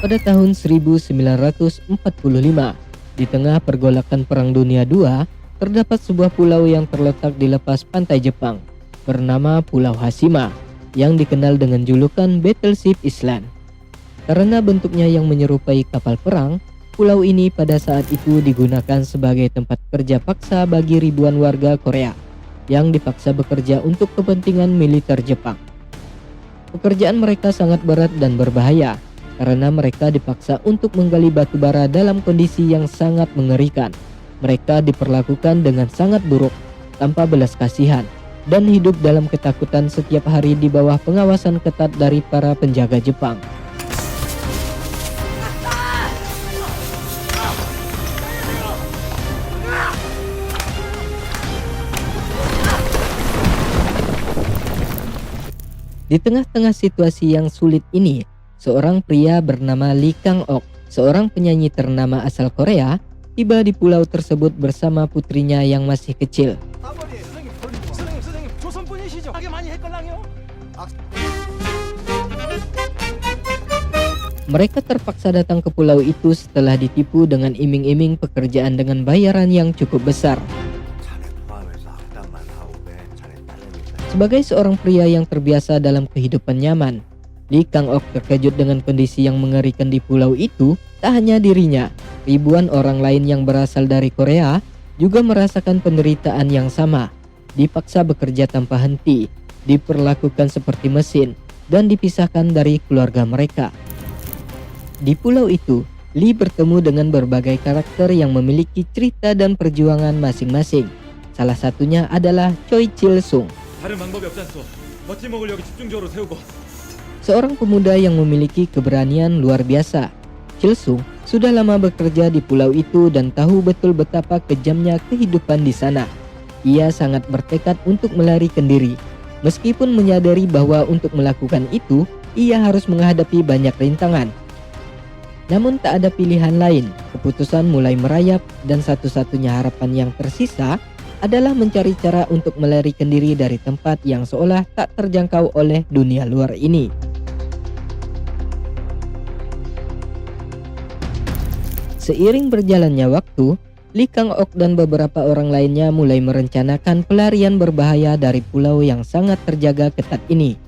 Pada tahun 1945, di tengah pergolakan Perang Dunia II, terdapat sebuah pulau yang terletak di lepas pantai Jepang, bernama Pulau Hashima, yang dikenal dengan julukan Battleship Island. Karena bentuknya yang menyerupai kapal perang, pulau ini pada saat itu digunakan sebagai tempat kerja paksa bagi ribuan warga Korea yang dipaksa bekerja untuk kepentingan militer Jepang. Pekerjaan mereka sangat berat dan berbahaya karena mereka dipaksa untuk menggali batu bara dalam kondisi yang sangat mengerikan. Mereka diperlakukan dengan sangat buruk, tanpa belas kasihan, dan hidup dalam ketakutan setiap hari di bawah pengawasan ketat dari para penjaga Jepang. Di tengah-tengah situasi yang sulit ini, seorang pria bernama Lee Kang-ok, seorang penyanyi ternama asal Korea, tiba di pulau tersebut bersama putrinya yang masih kecil. Mereka terpaksa datang ke pulau itu setelah ditipu dengan iming-iming pekerjaan dengan bayaran yang cukup besar. Sebagai seorang pria yang terbiasa dalam kehidupan nyaman, Lee Kang-ok terkejut dengan kondisi yang mengerikan di pulau itu. Tak hanya dirinya, ribuan orang lain yang berasal dari Korea juga merasakan penderitaan yang sama. Dipaksa bekerja tanpa henti, diperlakukan seperti mesin, dan dipisahkan dari keluarga mereka. Di pulau itu, Lee bertemu dengan berbagai karakter yang memiliki cerita dan perjuangan masing-masing. Salah satunya adalah Choi Chil-sung, seorang pemuda yang memiliki keberanian luar biasa. Chil-sung sudah lama bekerja di pulau itu dan tahu betul betapa kejamnya kehidupan di sana. Ia sangat bertekad untuk melarikan diri, meskipun menyadari bahwa untuk melakukan itu, ia harus menghadapi banyak rintangan. Namun tak ada pilihan lain, keputusan mulai merayap dan satu-satunya harapan yang tersisa adalah mencari cara untuk melarikan diri dari tempat yang seolah tak terjangkau oleh dunia luar ini. Seiring berjalannya waktu, Lee Kang-ok dan beberapa orang lainnya mulai merencanakan pelarian berbahaya dari pulau yang sangat terjaga ketat ini.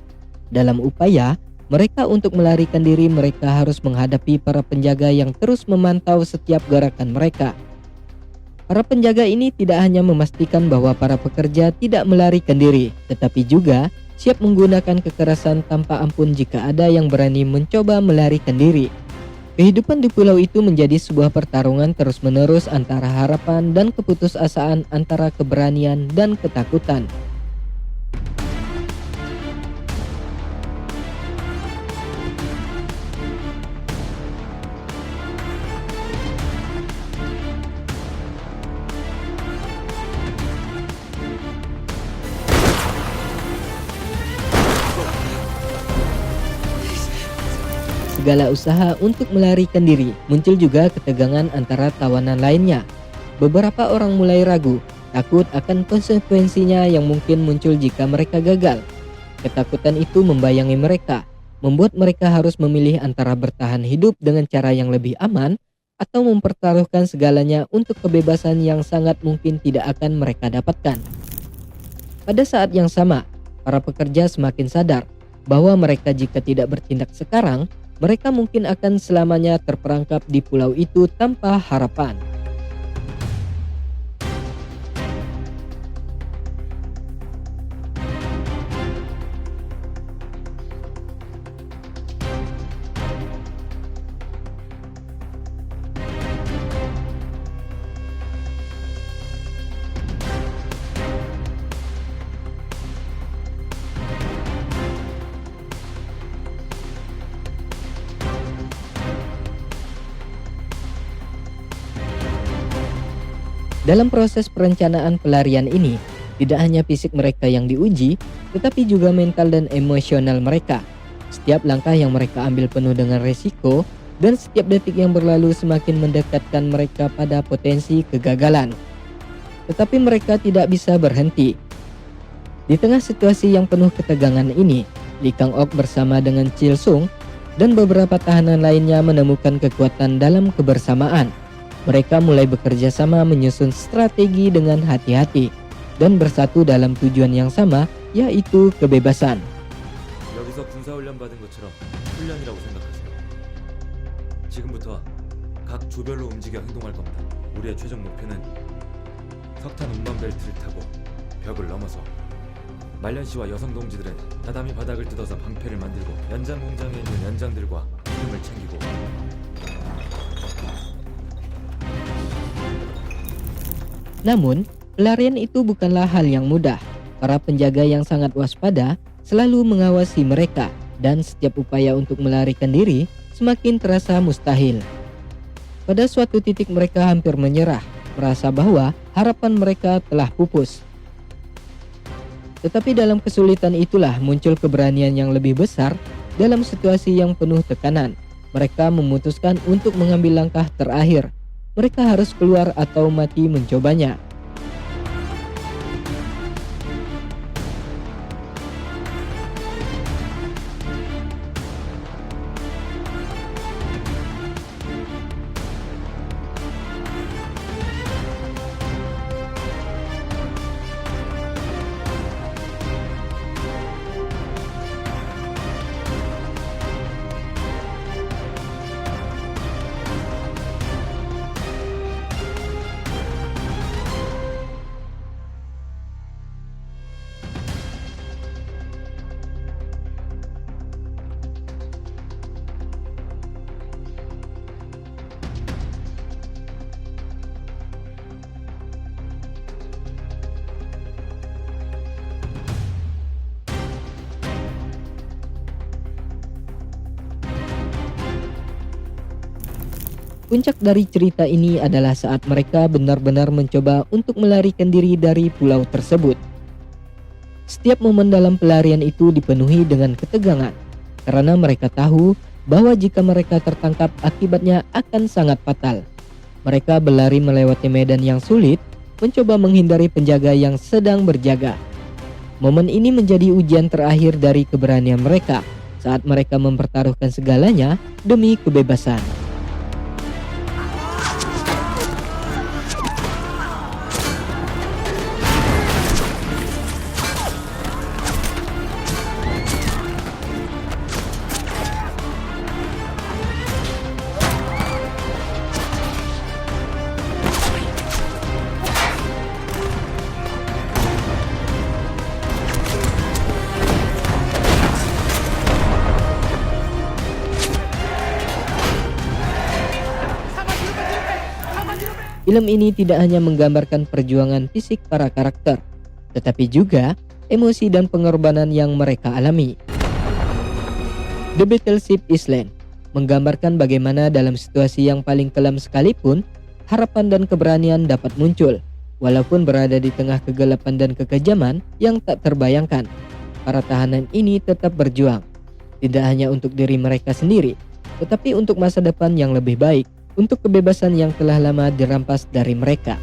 Dalam upaya mereka untuk melarikan diri, mereka harus menghadapi para penjaga yang terus memantau setiap gerakan mereka. Para penjaga ini tidak hanya memastikan bahwa para pekerja tidak melarikan diri, tetapi juga siap menggunakan kekerasan tanpa ampun jika ada yang berani mencoba melarikan diri. Kehidupan di pulau itu menjadi sebuah pertarungan terus-menerus antara harapan dan keputusasaan, antara keberanian dan ketakutan. Segala usaha untuk melarikan diri, muncul juga ketegangan antara tawanan lainnya. Beberapa orang mulai ragu, takut akan konsekuensinya yang mungkin muncul jika mereka gagal. Ketakutan itu membayangi mereka, membuat mereka harus memilih antara bertahan hidup dengan cara yang lebih aman atau mempertaruhkan segalanya untuk kebebasan yang sangat mungkin tidak akan mereka dapatkan. Pada saat yang sama, para pekerja semakin sadar bahwa mereka jika tidak bertindak sekarang, mereka mungkin akan selamanya terperangkap di pulau itu tanpa harapan. Dalam proses perencanaan pelarian ini, tidak hanya fisik mereka yang diuji, tetapi juga mental dan emosional mereka. Setiap langkah yang mereka ambil penuh dengan resiko, dan setiap detik yang berlalu semakin mendekatkan mereka pada potensi kegagalan. Tetapi mereka tidak bisa berhenti. Di tengah situasi yang penuh ketegangan ini, Lee Kang-ok bersama dengan Chil-sung dan beberapa tahanan lainnya menemukan kekuatan dalam kebersamaan. Mereka mulai bekerja sama menyusun strategi dengan hati-hati dan bersatu dalam tujuan yang sama, yaitu kebebasan. 여기서 군사훈련 받은 것처럼 훈련이라고 생각하세요. 지금부터 각 조별로 움직여 행동할 겁니다. 우리의 최종 목표는 석탄 운반 벨트를 타고 벽을 넘어서 말년 씨와 여성 동지들은 다다미 바닥을 뜯어서 방패를 만들고 연장 공장에 있는 연장들과 기름을 챙기고 Namun, pelarian itu bukanlah hal yang mudah. Para penjaga yang sangat waspada selalu mengawasi mereka dan setiap upaya untuk melarikan diri semakin terasa mustahil. Pada suatu titik mereka hampir menyerah, merasa bahwa harapan mereka telah pupus. Tetapi dalam kesulitan itulah muncul keberanian yang lebih besar. Dalam situasi yang penuh tekanan, mereka memutuskan untuk mengambil langkah terakhir. Mereka harus keluar atau mati mencobanya. Puncak dari cerita ini adalah saat mereka benar-benar mencoba untuk melarikan diri dari pulau tersebut. Setiap momen dalam pelarian itu dipenuhi dengan ketegangan, karena mereka tahu bahwa jika mereka tertangkap akibatnya akan sangat fatal. Mereka berlari melewati medan yang sulit, mencoba menghindari penjaga yang sedang berjaga. Momen ini menjadi ujian terakhir dari keberanian mereka saat mereka mempertaruhkan segalanya demi kebebasan. Film ini tidak hanya menggambarkan perjuangan fisik para karakter, tetapi juga emosi dan pengorbanan yang mereka alami. The Battleship Island menggambarkan bagaimana dalam situasi yang paling kelam sekalipun, harapan dan keberanian dapat muncul, walaupun berada di tengah kegelapan dan kekejaman yang tak terbayangkan. Para tahanan ini tetap berjuang, tidak hanya untuk diri mereka sendiri, tetapi untuk masa depan yang lebih baik, untuk kebebasan yang telah lama dirampas dari mereka.